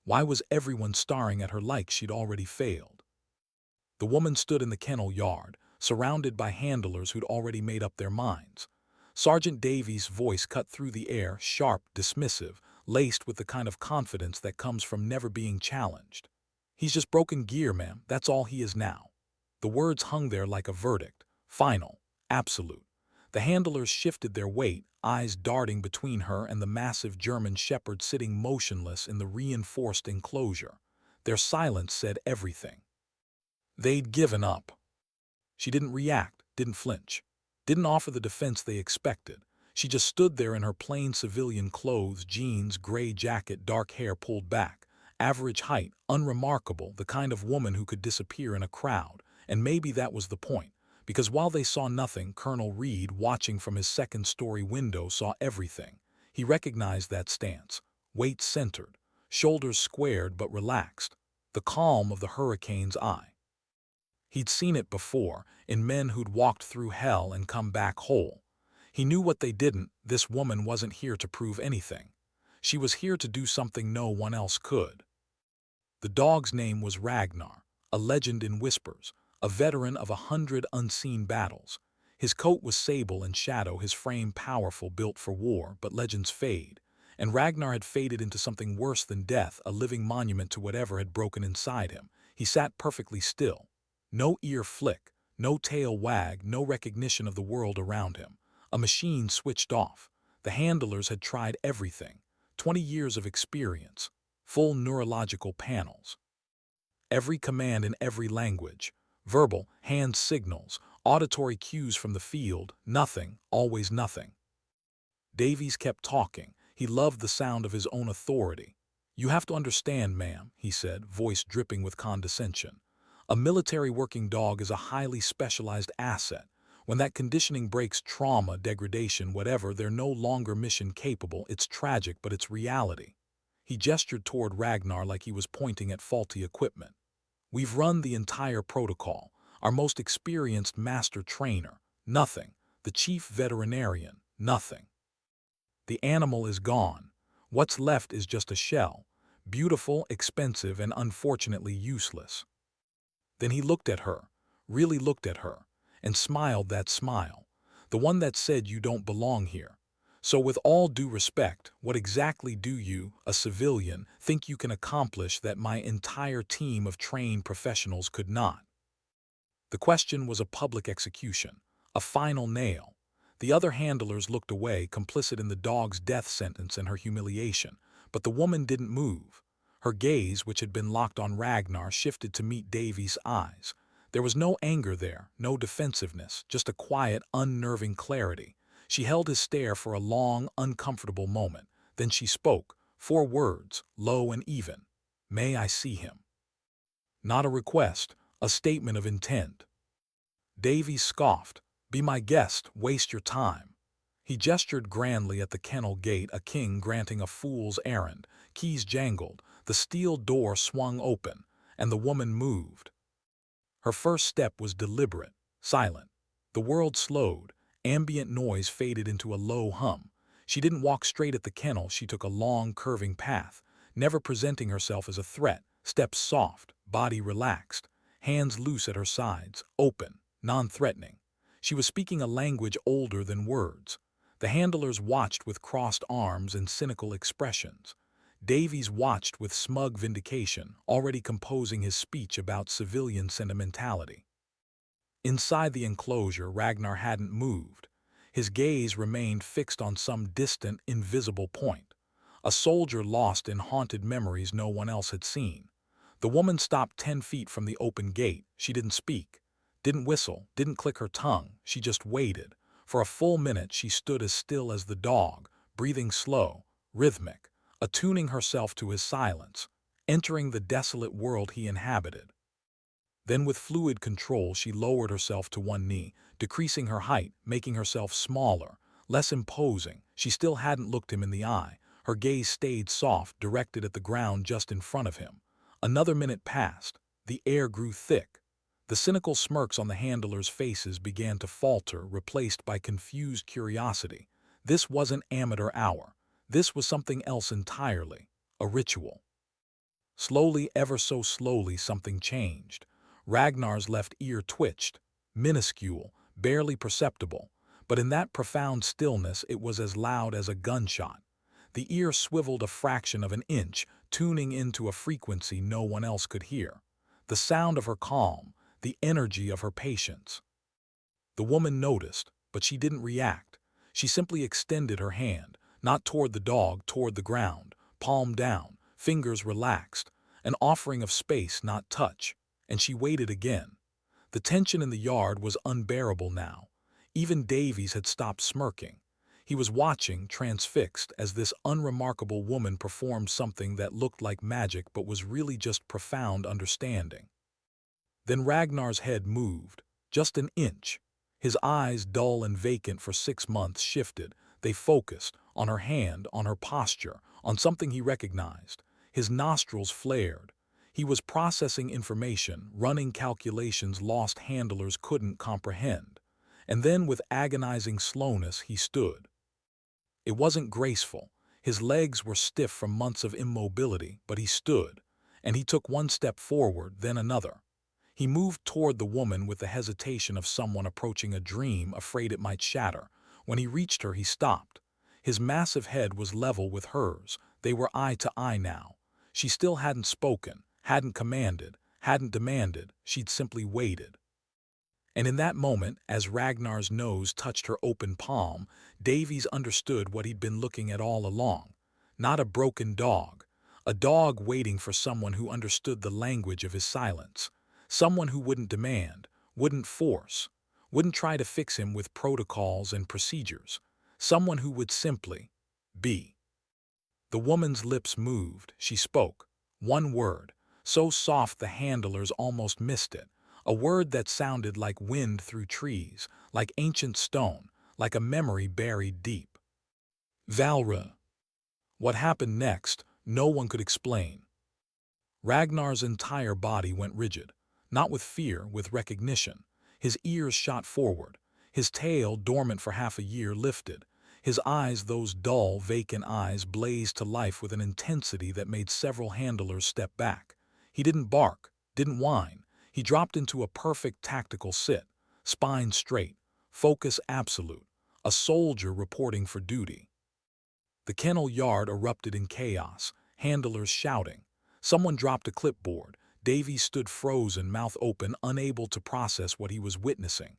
Why was everyone staring at her like she'd already failed? The woman stood in the kennel yard, surrounded by handlers who'd already made up their minds. Sergeant Davies' voice cut through the air, sharp, dismissive, laced with the kind of confidence that comes from never being challenged. "He's just broken gear, ma'am. That's all he is now." The words hung there like a verdict, final, absolute. The handlers shifted their weight, eyes darting between her and the massive German shepherd sitting motionless in the reinforced enclosure. Their silence said everything. They'd given up. She didn't react, didn't flinch, didn't offer the defense they expected. She just stood there in her plain civilian clothes, jeans, gray jacket, dark hair pulled back, average height, unremarkable, the kind of woman who could disappear in a crowd. And maybe that was the point, because while they saw nothing, Colonel Reed, watching from his second-story window, saw everything. He recognized that stance, weight centered, shoulders squared but relaxed, the calm of the hurricane's eye. He'd seen it before, in men who'd walked through hell and come back whole. He knew what they didn't. This woman wasn't here to prove anything. She was here to do something no one else could. The dog's name was Ragnar, a legend in whispers, a veteran of 100 unseen battles. His coat was sable and shadow, his frame powerful, built for war, but legends fade. And Ragnar had faded into something worse than death, a living monument to whatever had broken inside him. He sat perfectly still. No ear flick, no tail wag, no recognition of the world around him. A machine switched off. The handlers had tried everything. 20 years of experience, full neurological panels. Every command in every language, verbal, hand signals, auditory cues from the field, nothing, always nothing. Davies kept talking. He loved the sound of his own authority. "You have to understand, ma'am," he said, voice dripping with condescension. "A military working dog is a highly specialized asset. When that conditioning breaks, trauma, degradation, whatever, they're no longer mission capable. It's tragic, but it's reality." He gestured toward Ragnar like he was pointing at faulty equipment. "We've run the entire protocol. Our most experienced master trainer, nothing. The chief veterinarian, nothing. The animal is gone. What's left is just a shell. Beautiful, expensive, and unfortunately useless." Then he looked at her, really looked at her, and smiled that smile, the one that said, "You don't belong here. So with all due respect, what exactly do you, a civilian, think you can accomplish that my entire team of trained professionals could not?" The question was a public execution, a final nail. The other handlers looked away, complicit in the dog's death sentence and her humiliation, but the woman didn't move. Her gaze, which had been locked on Ragnar, shifted to meet Davies' eyes. There was no anger there, no defensiveness, just a quiet, unnerving clarity. She held his stare for a long, uncomfortable moment. Then she spoke, 4 words, low and even. "May I see him?" Not a request, a statement of intent. Davies scoffed. "Be my guest, waste your time." He gestured grandly at the kennel gate, a king granting a fool's errand. Keys jangled, the steel door swung open, and the woman moved. Her first step was deliberate, silent. The world slowed, ambient noise faded into a low hum. She didn't walk straight at the kennel, she took a long, curving path, never presenting herself as a threat, steps soft, body relaxed, hands loose at her sides, open, non-threatening. She was speaking a language older than words. The handlers watched with crossed arms and cynical expressions. Davies watched with smug vindication, already composing his speech about civilian sentimentality. Inside the enclosure, Ragnar hadn't moved. His gaze remained fixed on some distant, invisible point. A soldier lost in haunted memories no one else had seen. The woman stopped 10 feet from the open gate. She didn't speak, didn't whistle, didn't click her tongue. She just waited. For a full minute she stood as still as the dog, breathing slow, rhythmic, attuning herself to his silence, entering the desolate world he inhabited. Then with fluid control she lowered herself to one knee, decreasing her height, making herself smaller, less imposing. She still hadn't looked him in the eye. Her gaze stayed soft, directed at the ground just in front of him. Another minute passed. The air grew thick. The cynical smirks on the handlers' faces began to falter, replaced by confused curiosity. This wasn't amateur hour. This was something else entirely. A ritual. Slowly, ever so slowly, something changed. Ragnar's left ear twitched, minuscule, barely perceptible, but in that profound stillness it was as loud as a gunshot. The ear swiveled a fraction of an inch, tuning into a frequency no one else could hear. The sound of her calm, the energy of her patience. The woman noticed, but she didn't react. She simply extended her hand, not toward the dog, toward the ground, palm down, fingers relaxed, an offering of space, not touch. And she waited again. The tension in the yard was unbearable now. Even Davies had stopped smirking. He was watching, transfixed, as this unremarkable woman performed something that looked like magic but was really just profound understanding. Then Ragnar's head moved, just an inch. His eyes, dull and vacant for 6 months, shifted. They focused, on her hand, on her posture, on something he recognized. His nostrils flared. He was processing information, running calculations lost handlers couldn't comprehend. And then, with agonizing slowness, he stood. It wasn't graceful. His legs were stiff from months of immobility, but he stood. And he took one step forward, then another. He moved toward the woman with the hesitation of someone approaching a dream, afraid it might shatter. When he reached her, he stopped. His massive head was level with hers. They were eye to eye now. She still hadn't spoken, hadn't commanded, hadn't demanded. She'd simply waited. And in that moment, as Ragnar's nose touched her open palm, Davies understood what he'd been looking at all along. Not a broken dog. A dog waiting for someone who understood the language of his silence. Someone who wouldn't demand, wouldn't force, wouldn't try to fix him with protocols and procedures. Someone who would simply be. The woman's lips moved. She spoke. One word, so soft the handlers almost missed it. A word that sounded like wind through trees, like ancient stone, like a memory buried deep. Valra. What happened next, no one could explain. Ragnar's entire body went rigid, not with fear, with recognition. His ears shot forward. His tail, dormant for half a year, lifted. His eyes, those dull, vacant eyes, blazed to life with an intensity that made several handlers step back. He didn't bark, didn't whine. He dropped into a perfect tactical sit, spine straight, focus absolute, a soldier reporting for duty. The kennel yard erupted in chaos, handlers shouting. Someone dropped a clipboard. Davies stood frozen, mouth open, unable to process what he was witnessing.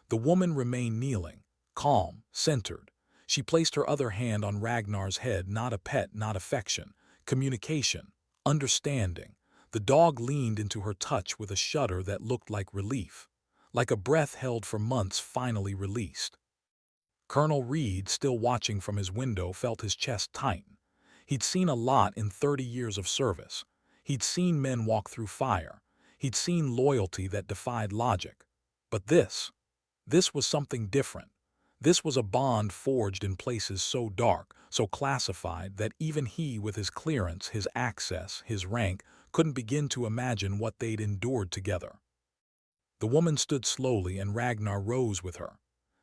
The woman remained kneeling, calm, centered. She placed her other hand on Ragnar's head, not a pet, not affection. Communication, understanding. The dog leaned into her touch with a shudder that looked like relief. Like a breath held for months finally released. Colonel Reed, still watching from his window, felt his chest tighten. He'd seen a lot in 30 years of service. He'd seen men walk through fire. He'd seen loyalty that defied logic. But this was something different. This was a bond forged in places so dark, so classified, that even he, with his clearance, his access, his rank, couldn't begin to imagine what they'd endured together. The woman stood slowly, and Ragnar rose with her.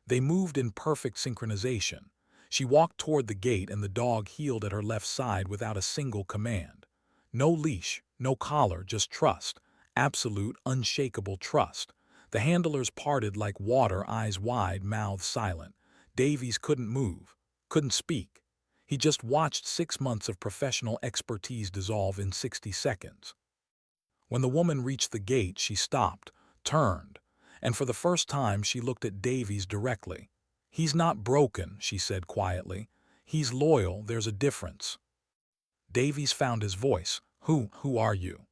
They moved in perfect synchronization. She walked toward the gate, and the dog heeled at her left side without a single command. No leash, no collar, just trust. Absolute, unshakable trust. The handlers parted like water, eyes wide, mouths silent. Davies couldn't move, couldn't speak. He just watched 6 months of professional expertise dissolve in 60 seconds. When the woman reached the gate, she stopped, turned, and for the first time she looked at Davies directly. "He's not broken," she said quietly. "He's loyal, there's a difference." Davies found his voice. Who are you?"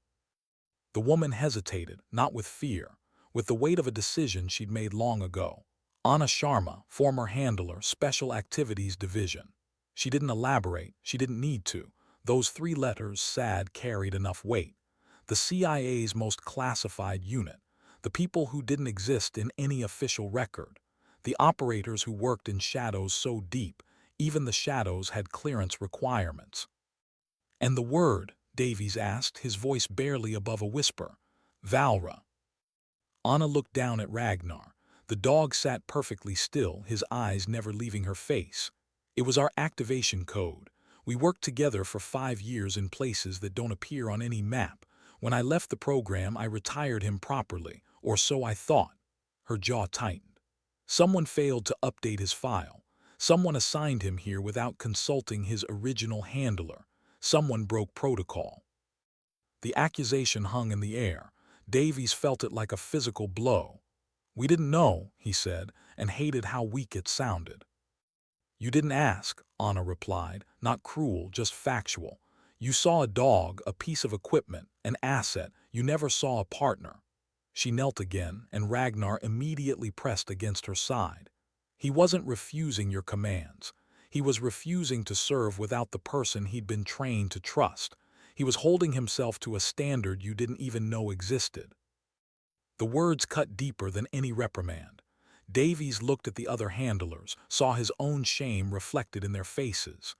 The woman hesitated, not with fear, with the weight of a decision she'd made long ago. Anna Sharma, former handler, Special Activities Division. She didn't elaborate, she didn't need to. Those 3 letters, sad, carried enough weight. The CIA's most classified unit. The people who didn't exist in any official record. The operators who worked in shadows so deep, even the shadows had clearance requirements. "And the word?" Davies asked, his voice barely above a whisper. "Valra." Anna looked down at Ragnar. The dog sat perfectly still, his eyes never leaving her face. "It was our activation code. We worked together for 5 years in places that don't appear on any map. When I left the program, I retired him properly, or so I thought. Her jaw tightened. Someone failed to update his file. Someone assigned him here without consulting his original handler. Someone broke protocol. The accusation hung in the air. Davies felt it like a physical blow. "We didn't know," he said, and hated how weak it sounded. "You didn't ask," Anna replied, not cruel, just factual. "You saw a dog, a piece of equipment, an asset. You never saw a partner." She knelt again, and Ragnar immediately pressed against her side. He wasn't refusing your commands. He was refusing to serve without the person he'd been trained to trust. He was holding himself to a standard you didn't even know existed. The words cut deeper than any reprimand. Davies looked at the other handlers, saw his own shame reflected in their faces.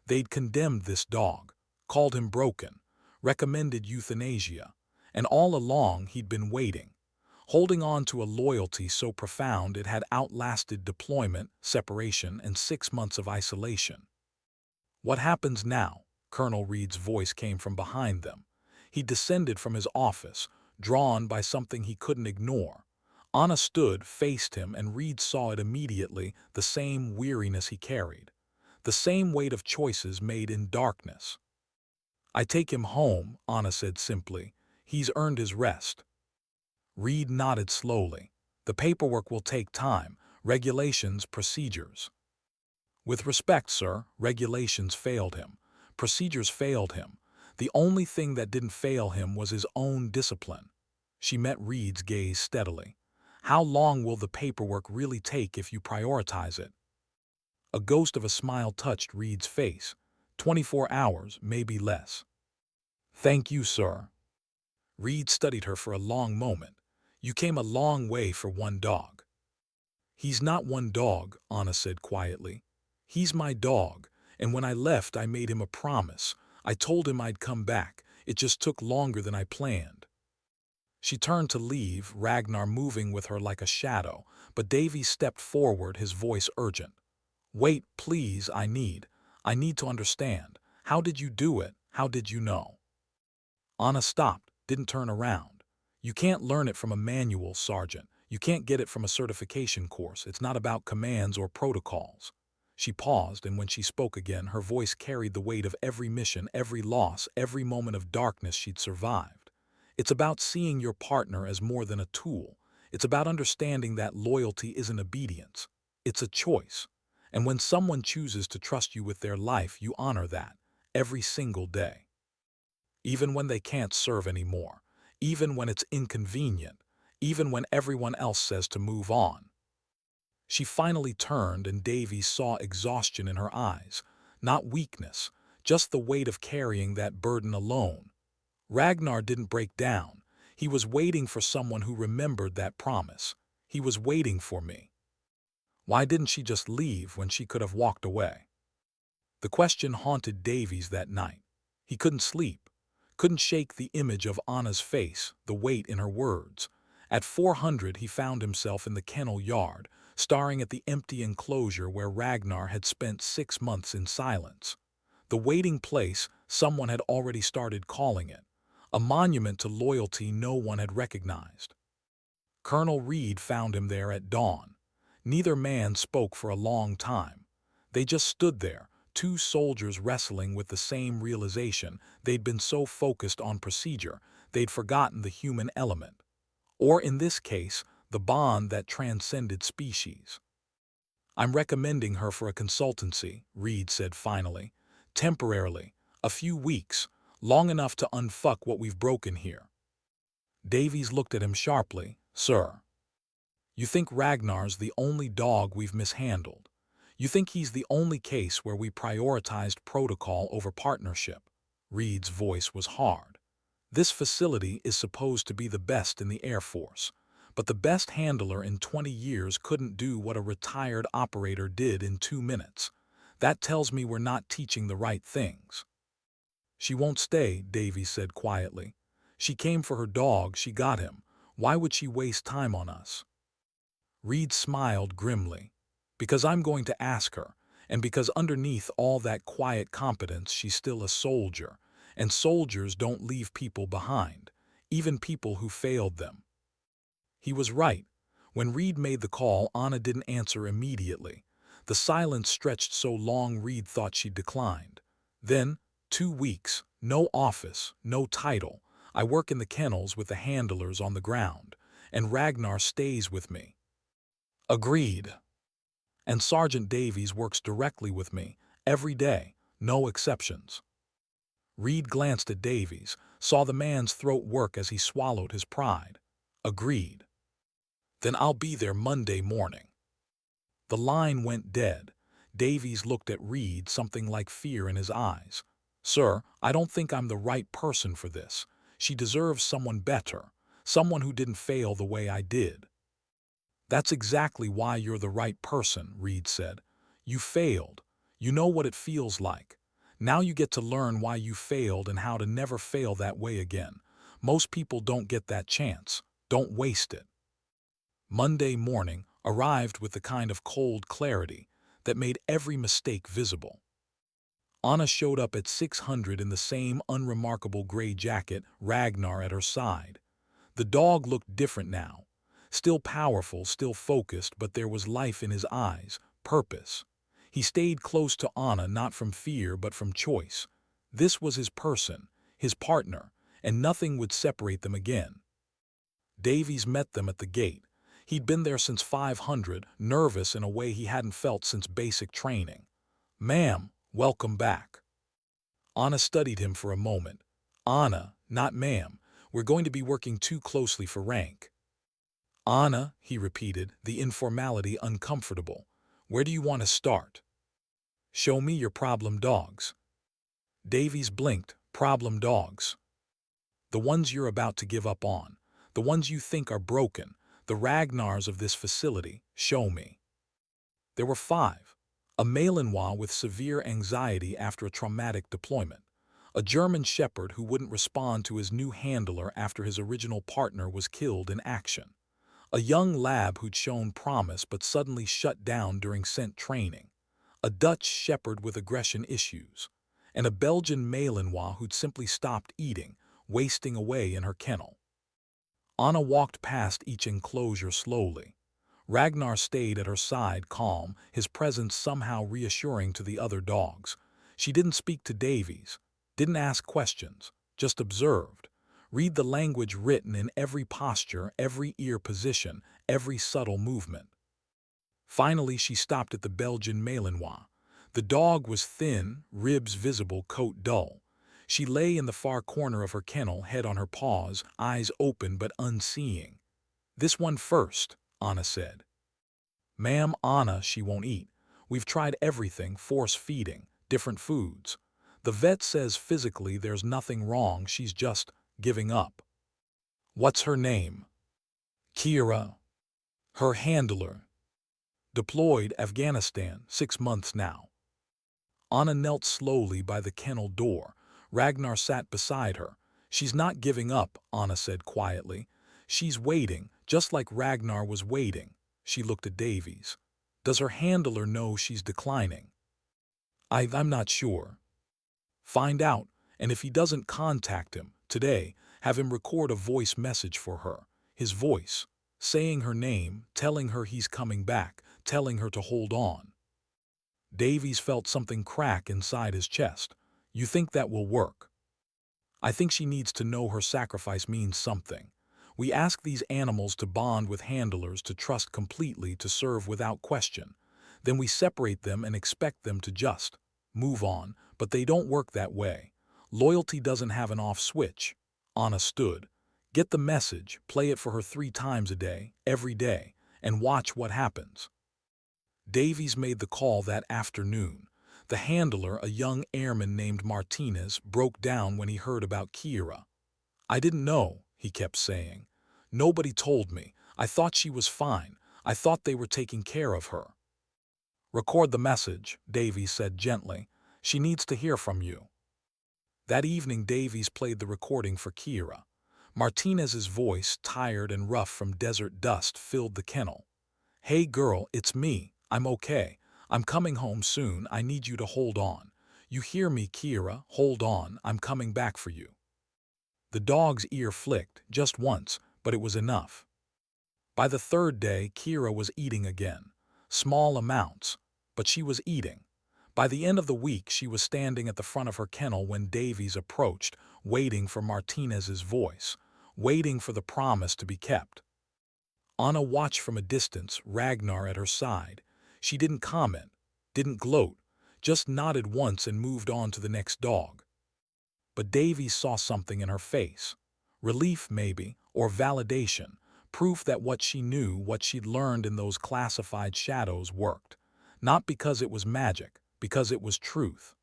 They'd condemned this dog, called him broken, recommended euthanasia, and all along he'd been waiting, holding on to a loyalty so profound it had outlasted deployment, separation, and 6 months of isolation. "What happens now?" Colonel Reed's voice came from behind them. He descended from his office, drawn by something he couldn't ignore. Anna stood, faced him, and Reed saw it immediately, the same weariness he carried, the same weight of choices made in darkness. "I take him home," Anna said simply. "He's earned his rest." Reed nodded slowly. "The paperwork will take time, regulations, procedures." "With respect, sir, regulations failed him. Procedures failed him. The only thing that didn't fail him was his own discipline." She met Reed's gaze steadily. "How long will the paperwork really take if you prioritize it?" A ghost of a smile touched Reed's face. 24 hours, maybe less." "Thank you, sir." Reed studied her for a long moment. "You came a long way for one dog." "He's not one dog," Anna said quietly. "He's my dog, and when I left I made him a promise. I told him I'd come back. It just took longer than I planned." She turned to leave, Ragnar moving with her like a shadow, but Davies stepped forward, his voice urgent. "Wait, please, I need to understand. How did you do it? How did you know?" Anna stopped, didn't turn around. "You can't learn it from a manual, Sergeant. You can't get it from a certification course. It's not about commands or protocols." She paused, and when she spoke again, her voice carried the weight of every mission, every loss, every moment of darkness she'd survived. "It's about seeing your partner as more than a tool. It's about understanding that loyalty isn't obedience. It's a choice. And when someone chooses to trust you with their life, you honor that, every single day. Even when they can't serve anymore. Even when it's inconvenient. Even when everyone else says to move on." She finally turned, and Davies saw exhaustion in her eyes. Not weakness, just the weight of carrying that burden alone. Ragnar didn't break down. He was waiting for someone who remembered that promise. He was waiting for me. Why didn't she just leave when she could have walked away? The question haunted Davies that night. He couldn't sleep, couldn't shake the image of Anna's face, the weight in her words. At 400 he found himself in the kennel yard, staring at the empty enclosure where Ragnar had spent 6 months in silence. The waiting place, someone had already started calling it. A monument to loyalty no one had recognized. Colonel Reed found him there at dawn. Neither man spoke for a long time. They just stood there, two soldiers wrestling with the same realization. They'd been so focused on procedure, they'd forgotten the human element. Or in this case, the bond that transcended species. "I'm recommending her for a consultancy," Reed said finally. "Temporarily. A few weeks. Long enough to unfuck what we've broken here." Davies looked at him sharply. "Sir, you think Ragnar's the only dog we've mishandled? You think he's the only case where we prioritized protocol over partnership?" Reed's voice was hard. "This facility is supposed to be the best in the Air Force, but the best handler in 20 years couldn't do what a retired operator did in 2 minutes. That tells me we're not teaching the right things." "She won't stay," Davies said quietly. "She came for her dog, she got him. Why would she waste time on us?" Reed smiled grimly. "Because I'm going to ask her, And because underneath all that quiet competence, she's still a soldier, and soldiers don't leave people behind, even people who failed them. He was right. When Reed made the call, Anna didn't answer immediately. The silence stretched so long Reed thought she'd declined. Then, 2 weeks, no office, no title. I work in the kennels with the handlers on the ground, and Ragnar stays with me. Agreed. And Sergeant Davies works directly with me, every day, no exceptions. Reed glanced at Davies, saw the man's throat work as he swallowed his pride. Agreed. Then I'll be there Monday morning. The line went dead. Davies looked at Reed, something like fear in his eyes. Sir, I don't think I'm the right person for this. She deserves someone better, someone who didn't fail the way I did. That's exactly why you're the right person, Reed said. You failed. You know what it feels like. Now you get to learn why you failed and how to never fail that way again. Most people don't get that chance. Don't waste it. Monday morning arrived with the kind of cold clarity that made every mistake visible. Anna showed up at 600 in the same unremarkable gray jacket, Ragnar at her side. The dog looked different now. Still powerful, still focused, but there was life in his eyes, purpose. He stayed close to Anna not from fear but from choice. This was his person, his partner, and nothing would separate them again. Davies met them at the gate. He'd been there since 500, nervous in a way he hadn't felt since basic training. Ma'am, welcome back. Anna studied him for a moment. Anna, not ma'am. We're going to be working too closely for rank. Anna, he repeated, the informality uncomfortable. Where do you want to start? Show me your problem dogs. Davies blinked. Problem dogs. The ones you're about to give up on. The ones you think are broken. The Ragnars of this facility. Show me. There were 5. A Malinois with severe anxiety after a traumatic deployment. A German shepherd who wouldn't respond to his new handler after his original partner was killed in action. A young lab who'd shown promise but suddenly shut down during scent training. A Dutch shepherd with aggression issues. And a Belgian Malinois who'd simply stopped eating, wasting away in her kennel. Anna walked past each enclosure slowly. Ragnar stayed at her side, calm, his presence somehow reassuring to the other dogs. She didn't speak to Davies, didn't ask questions, just observed. Read the language written in every posture, every ear position, every subtle movement. Finally, she stopped at the Belgian Malinois. The dog was thin, ribs visible, coat dull. She lay in the far corner of her kennel, head on her paws, eyes open but unseeing. This one first, Anna said. Ma'am, Anna, she won't eat. We've tried everything, force feeding, different foods. The vet says physically there's nothing wrong, she's just giving up. What's her name? Kira. Her handler. Deployed Afghanistan, 6 months now. Anna knelt slowly by the kennel door. Ragnar sat beside her. She's not giving up, Anna said quietly. She's waiting, just like Ragnar was waiting. She looked at Davies. Does her handler know she's declining? I'm not sure. Find out, and if he doesn't contact him, today, have him record a voice message for her. His voice, saying her name, telling her he's coming back, telling her to hold on. Davies felt something crack inside his chest. You think that will work? I think she needs to know her sacrifice means something. We ask these animals to bond with handlers, to trust completely, to serve without question. Then we separate them and expect them to just move on, but they don't work that way. Loyalty doesn't have an off switch. Anna stood. Get the message, play it for her 3 times a day, every day, and watch what happens. Davies made the call that afternoon. The handler, a young airman named Martinez, broke down when he heard about Kira. I didn't know, he kept saying. Nobody told me. I thought she was fine. I thought they were taking care of her. Record the message, Davies said gently. She needs to hear from you. That evening, Davies played the recording for Kira. Martinez's voice, tired and rough from desert dust, filled the kennel. Hey girl, it's me. I'm okay. I'm coming home soon, I need you to hold on. You hear me, Kira, hold on, I'm coming back for you. The dog's ear flicked, just once, but it was enough. By the third day, Kira was eating again. Small amounts, but she was eating. By the end of the week, she was standing at the front of her kennel when Davies approached, waiting for Martinez's voice, waiting for the promise to be kept. Anna watched from a distance, Ragnar at her side. She didn't comment, didn't gloat, just nodded once and moved on to the next dog. But Davies saw something in her face. Relief, maybe, or validation, proof that what she knew, what she'd learned in those classified shadows worked. Not because it was magic, because it was truth.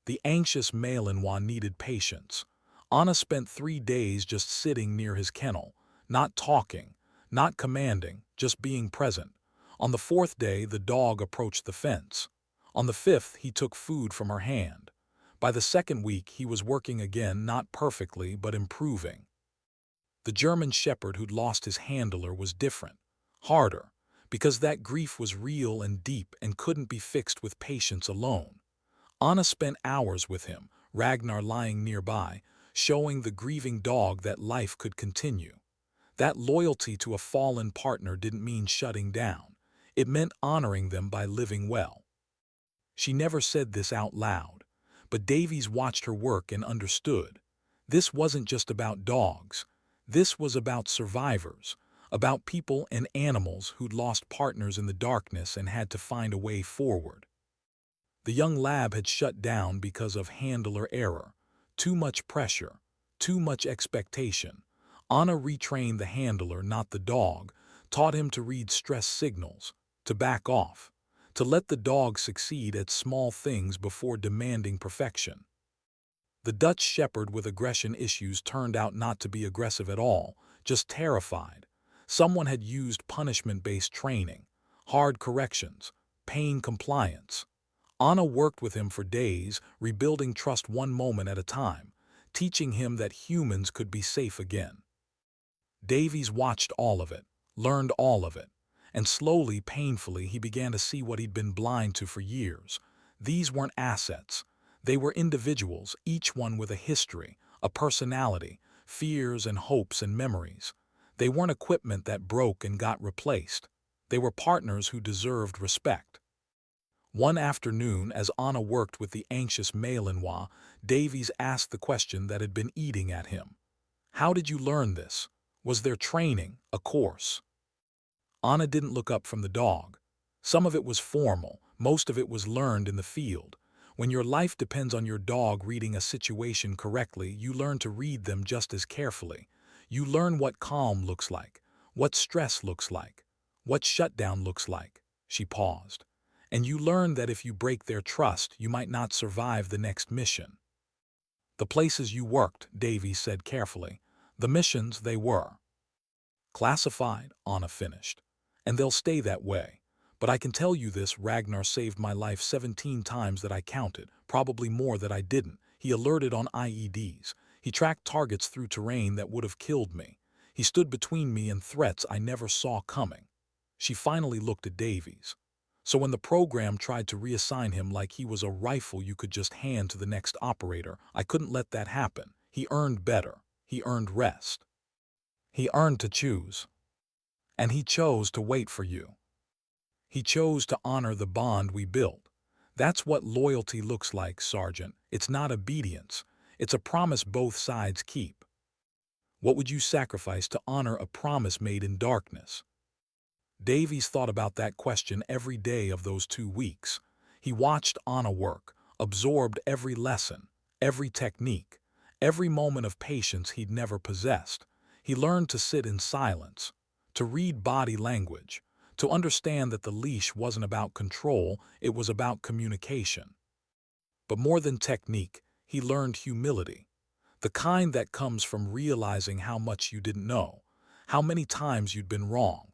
The anxious Malinois needed patience. Anna spent 3 days just sitting near his kennel, not talking, not commanding, just being present. On the 4th day, the dog approached the fence. On the 5th, he took food from her hand. By the 2nd week, he was working again, not perfectly, but improving. The German shepherd who'd lost his handler was different, harder, because that grief was real and deep and couldn't be fixed with patience alone. Anna spent hours with him, Ragnar lying nearby, showing the grieving dog that life could continue. That loyalty to a fallen partner didn't mean shutting down. It meant honoring them by living well. She never said this out loud, but Davies watched her work and understood. This wasn't just about dogs. This was about survivors, about people and animals who'd lost partners in the darkness and had to find a way forward. The young lab had shut down because of handler error, too much pressure, too much expectation. Anna retrained the handler, not the dog, taught him to read stress signals, to back off, to let the dog succeed at small things before demanding perfection. The Dutch shepherd with aggression issues turned out not to be aggressive at all, just terrified. Someone had used punishment-based training, hard corrections, pain compliance. Anna worked with him for days, rebuilding trust one moment at a time, teaching him that humans could be safe again. Davies watched all of it, learned all of it, and slowly, painfully, he began to see what he'd been blind to for years. These weren't assets. They were individuals, each one with a history, a personality, fears and hopes and memories. They weren't equipment that broke and got replaced. They were partners who deserved respect. One afternoon, as Anna worked with the anxious Malinois, Davies asked the question that had been eating at him. How did you learn this? Was there training, a course? Anna didn't look up from the dog. Some of it was formal, most of it was learned in the field. When your life depends on your dog reading a situation correctly, you learn to read them just as carefully. You learn what calm looks like, what stress looks like, what shutdown looks like. She paused. And you learn that if you break their trust, you might not survive the next mission. The places you worked, Davies said carefully. The missions, they were classified, Anna finished. And they'll stay that way. But I can tell you this, Ragnar saved my life 17 times that I counted, probably more that I didn't. He alerted on IEDs. He tracked targets through terrain that would have killed me. He stood between me and threats I never saw coming. She finally looked at Davies. So when the program tried to reassign him like he was a rifle you could just hand to the next operator, I couldn't let that happen. He earned better. He earned rest. He earned to choose. And he chose to wait for you. He chose to honor the bond we built. That's what loyalty looks like, Sergeant. It's not obedience. It's a promise both sides keep. What would you sacrifice to honor a promise made in darkness? Davies thought about that question every day of those 2 weeks. He watched Anna work, absorbed every lesson, every technique, every moment of patience he'd never possessed. He learned to sit in silence, to read body language, to understand that the leash wasn't about control, it was about communication. But more than technique, he learned humility, the kind that comes from realizing how much you didn't know, how many times you'd been wrong,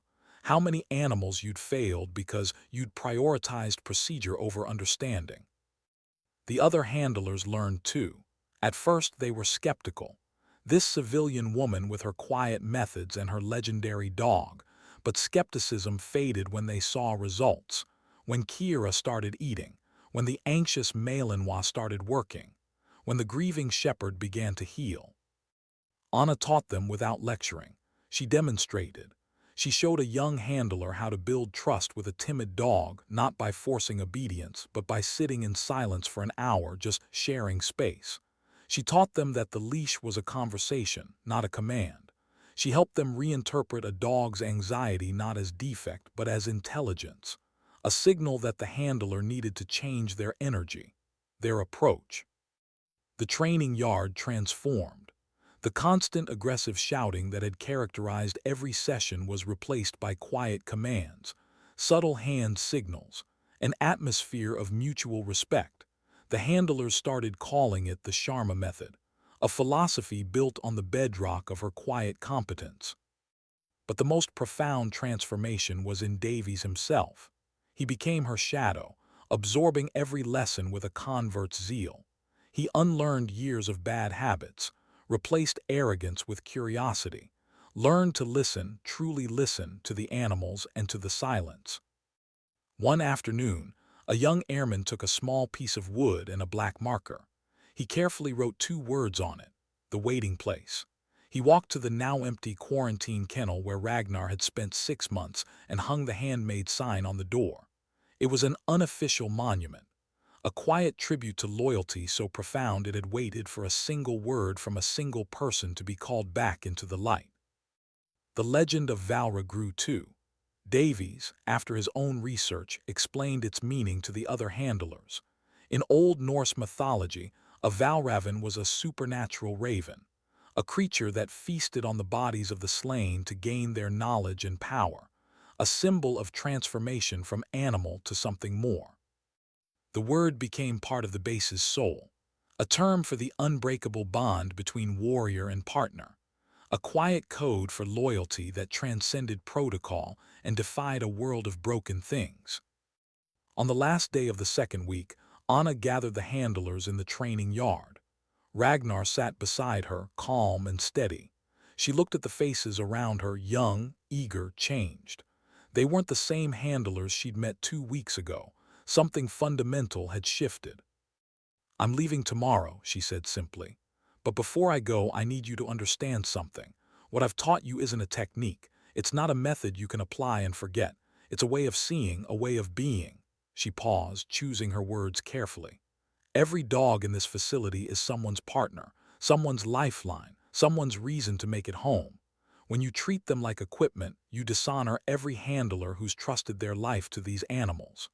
how many animals you'd failed because you'd prioritized procedure over understanding. The other handlers learned too. At first they were skeptical. This civilian woman with her quiet methods and her legendary dog, but skepticism faded when they saw results, when Kira started eating, when the anxious Malinois started working, when the grieving shepherd began to heal. Anna taught them without lecturing. She demonstrated. She showed a young handler how to build trust with a timid dog, not by forcing obedience, but by sitting in silence for an hour, just sharing space. She taught them that the leash was a conversation, not a command. She helped them reinterpret a dog's anxiety not as defect, but as intelligence, a signal that the handler needed to change their energy, their approach. The training yard transformed. The constant aggressive shouting that had characterized every session was replaced by quiet commands, subtle hand signals, an atmosphere of mutual respect. The handlers started calling it the Sharma method, a philosophy built on the bedrock of her quiet competence. But the most profound transformation was in Davies himself. He became her shadow, absorbing every lesson with a convert's zeal. He unlearned years of bad habits, replaced arrogance with curiosity, learned to listen, truly listen, to the animals and to the silence. One afternoon, a young airman took a small piece of wood and a black marker. He carefully wrote 2 words on it: the waiting place. He walked to the now empty quarantine kennel where Ragnar had spent 6 months and hung the handmade sign on the door. It was an unofficial monument, a quiet tribute to loyalty so profound it had waited for a single word from a single person to be called back into the light. The legend of Valra grew too. Davies, after his own research, explained its meaning to the other handlers. In Old Norse mythology, a Valraven was a supernatural raven, a creature that feasted on the bodies of the slain to gain their knowledge and power, a symbol of transformation from animal to something more. The word became part of the base's soul, a term for the unbreakable bond between warrior and partner, a quiet code for loyalty that transcended protocol and defied a world of broken things. On the last day of the second week, Anna gathered the handlers in the training yard. Ragnar sat beside her, calm and steady. She looked at the faces around her, young, eager, changed. They weren't the same handlers she'd met 2 weeks ago. Something fundamental had shifted. "I'm leaving tomorrow," she said simply. "But before I go, I need you to understand something. What I've taught you isn't a technique. It's not a method you can apply and forget. It's a way of seeing, a way of being." She paused, choosing her words carefully. "Every dog in this facility is someone's partner, someone's lifeline, someone's reason to make it home. When you treat them like equipment, you dishonor every handler who's trusted their life to these animals.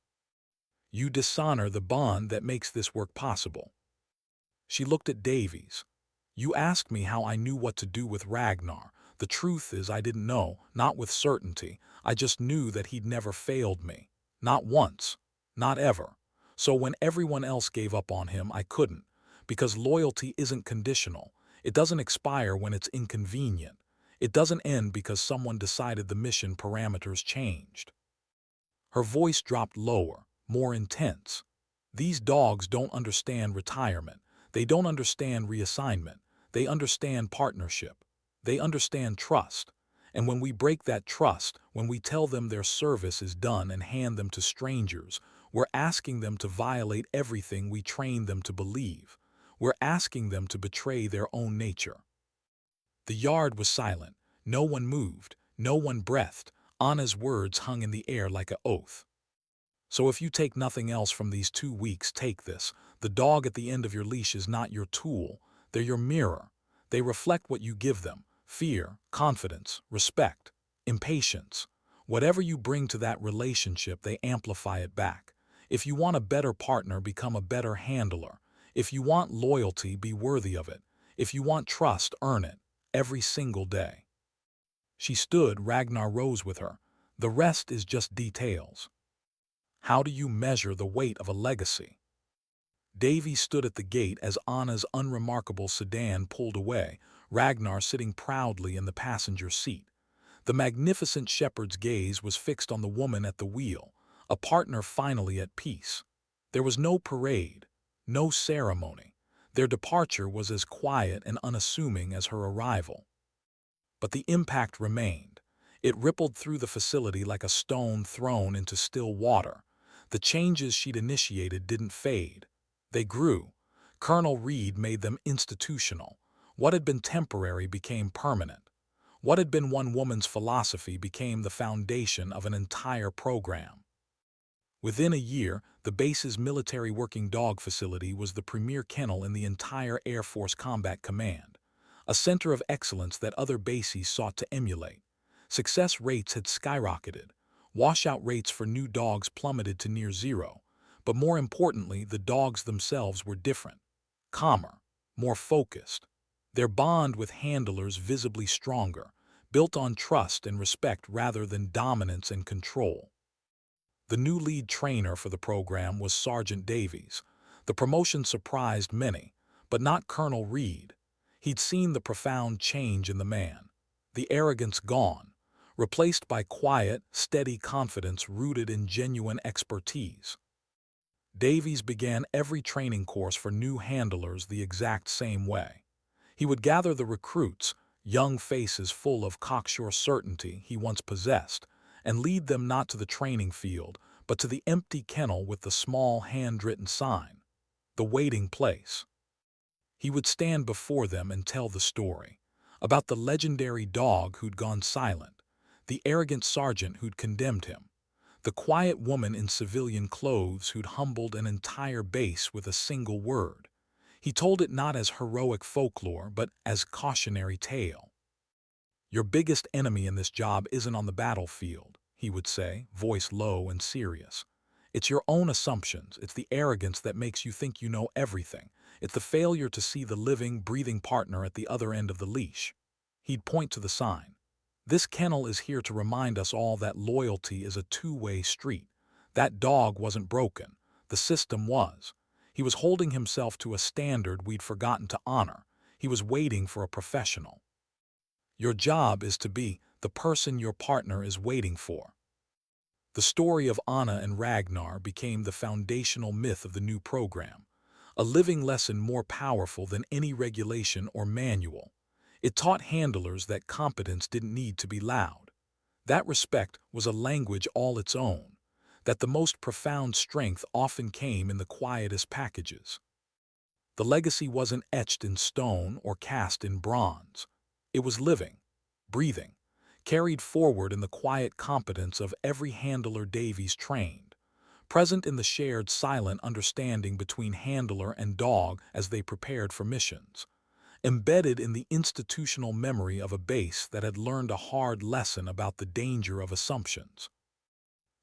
You dishonor the bond that makes this work possible." She looked at Davies. "You asked me how I knew what to do with Ragnar. The truth is I didn't know, not with certainty. I just knew that he'd never failed me. Not once. Not ever. So when everyone else gave up on him, I couldn't. Because loyalty isn't conditional. It doesn't expire when it's inconvenient. It doesn't end because someone decided the mission parameters changed." Her voice dropped lower, more intense. "These dogs don't understand retirement. They don't understand reassignment. They understand partnership. They understand trust. And when we break that trust, when we tell them their service is done and hand them to strangers, we're asking them to violate everything we trained them to believe. We're asking them to betray their own nature." The yard was silent. No one moved. No one breathed. Anna's words hung in the air like an oath. "So if you take nothing else from these 2 weeks, take this. The dog at the end of your leash is not your tool. They're your mirror. They reflect what you give them: fear, confidence, respect, impatience. Whatever you bring to that relationship, they amplify it back. If you want a better partner, become a better handler. If you want loyalty, be worthy of it. If you want trust, earn it. Every single day." She stood. Ragnar rose with her. "The rest is just details. How do you measure the weight of a legacy?" Davy stood at the gate as Anna's unremarkable sedan pulled away, Ragnar sitting proudly in the passenger seat. The magnificent shepherd's gaze was fixed on the woman at the wheel, a partner finally at peace. There was no parade, no ceremony. Their departure was as quiet and unassuming as her arrival. But the impact remained. It rippled through the facility like a stone thrown into still water. The changes she'd initiated didn't fade. They grew. Colonel Reed made them institutional. What had been temporary became permanent. What had been one woman's philosophy became the foundation of an entire program. Within a year, the base's military working dog facility was the premier kennel in the entire Air Force Combat Command, a center of excellence that other bases sought to emulate. Success rates had skyrocketed. Washout rates for new dogs plummeted to near zero. But more importantly, the dogs themselves were different, calmer, more focused. Their bond with handlers visibly stronger, built on trust and respect rather than dominance and control. The new lead trainer for the program was Sergeant Davies. The promotion surprised many, but not Colonel Reed. He'd seen the profound change in the man. The arrogance gone, replaced by quiet, steady confidence rooted in genuine expertise. Davies began every training course for new handlers the exact same way. He would gather the recruits, young faces full of cocksure certainty he once possessed, and lead them not to the training field, but to the empty kennel with the small handwritten sign, the waiting place. He would stand before them and tell the story, about the legendary dog who'd gone silent, the arrogant sergeant who'd condemned him, the quiet woman in civilian clothes who'd humbled an entire base with a single word. He told it not as heroic folklore, but as cautionary tale. Your biggest enemy in this job isn't on the battlefield, he would say, voice low and serious. It's your own assumptions. It's the arrogance that makes you think you know everything. It's the failure to see the living, breathing partner at the other end of the leash. He'd point to the sign. This kennel is here to remind us all that loyalty is a two-way street. That dog wasn't broken. The system was. He was holding himself to a standard we'd forgotten to honor. He was waiting for a professional. Your job is to be the person your partner is waiting for. The story of Anna and Ragnar became the foundational myth of the new program, a living lesson more powerful than any regulation or manual. It taught handlers that competence didn't need to be loud. That respect was a language all its own, that the most profound strength often came in the quietest packages. The legacy wasn't etched in stone or cast in bronze. It was living, breathing, carried forward in the quiet competence of every handler Davies trained, present in the shared silent understanding between handler and dog as they prepared for missions, embedded in the institutional memory of a base that had learned a hard lesson about the danger of assumptions.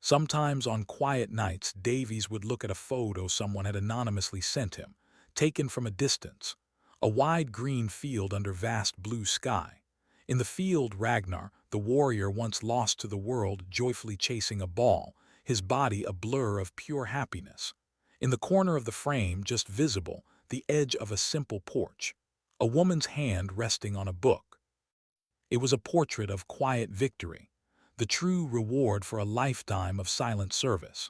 Sometimes on quiet nights, Davies would look at a photo someone had anonymously sent him, taken from a distance, a wide green field under vast blue sky. In the field, Ragnar, the warrior once lost to the world, joyfully chasing a ball, his body a blur of pure happiness. In the corner of the frame, just visible, the edge of a simple porch, a woman's hand resting on a book. It was a portrait of quiet victory, the true reward for a lifetime of silent service.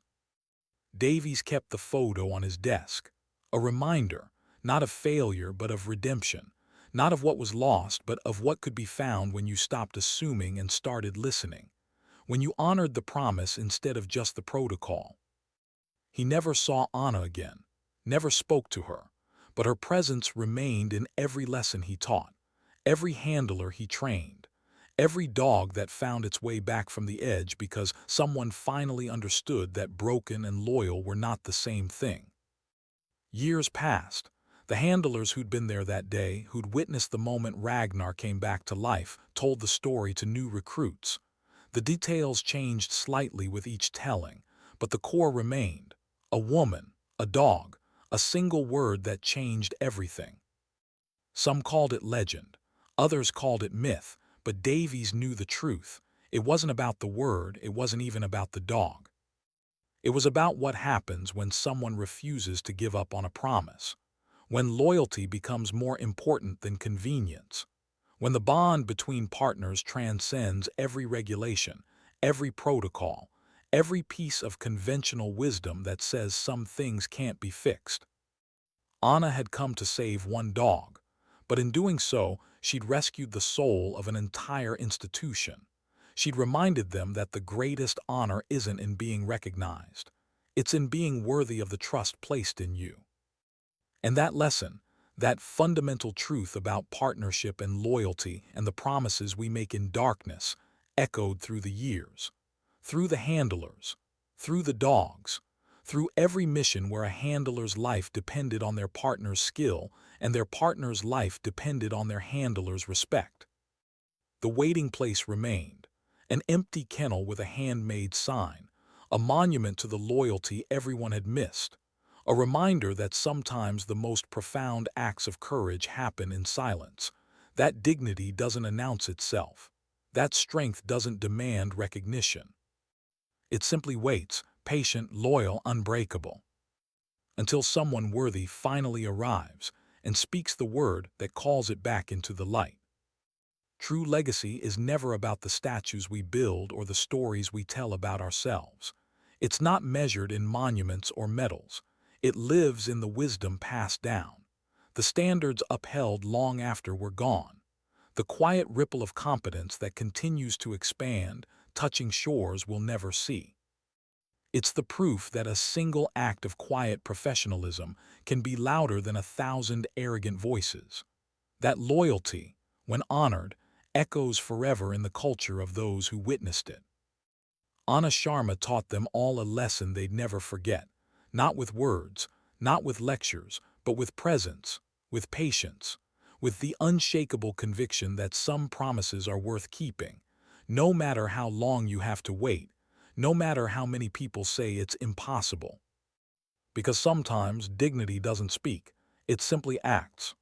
Davies kept the photo on his desk, a reminder, not of failure but of redemption, not of what was lost but of what could be found when you stopped assuming and started listening, when you honored the promise instead of just the protocol. He never saw Anna again, never spoke to her, but her presence remained in every lesson he taught, every handler he trained, every dog that found its way back from the edge because someone finally understood that broken and loyal were not the same thing. Years passed. The handlers who'd been there that day, who'd witnessed the moment Ragnar came back to life, told the story to new recruits. The details changed slightly with each telling, but the core remained. A woman, a dog, a single word that changed everything. Some called it legend, others called it myth, but Davies knew the truth. It wasn't about the word, it wasn't even about the dog. It was about what happens when someone refuses to give up on a promise, when loyalty becomes more important than convenience, when the bond between partners transcends every regulation, every protocol, every piece of conventional wisdom that says some things can't be fixed. Anna had come to save one dog, but in doing so, she'd rescued the soul of an entire institution. She'd reminded them that the greatest honor isn't in being recognized. It's in being worthy of the trust placed in you. And that lesson, that fundamental truth about partnership and loyalty and the promises we make in darkness, echoed through the years, through the handlers, through the dogs, through every mission where a handler's life depended on their partner's skill and their partner's life depended on their handler's respect. The waiting place remained, an empty kennel with a handmade sign, a monument to the loyalty everyone had missed, a reminder that sometimes the most profound acts of courage happen in silence. That dignity doesn't announce itself. That strength doesn't demand recognition. It simply waits, patient, loyal, unbreakable, until someone worthy finally arrives and speaks the word that calls it back into the light. True legacy is never about the statues we build or the stories we tell about ourselves. It's not measured in monuments or medals. It lives in the wisdom passed down, the standards upheld long after we're gone, the quiet ripple of competence that continues to expand, touching shores we'll never see. It's the proof that a single act of quiet professionalism can be louder than 1,000 arrogant voices. That loyalty, when honored, echoes forever in the culture of those who witnessed it. Anna Sharma taught them all a lesson they'd never forget, not with words, not with lectures, but with presence, with patience, with the unshakable conviction that some promises are worth keeping, no matter how long you have to wait, no matter how many people say it's impossible. Because sometimes dignity doesn't speak, it simply acts.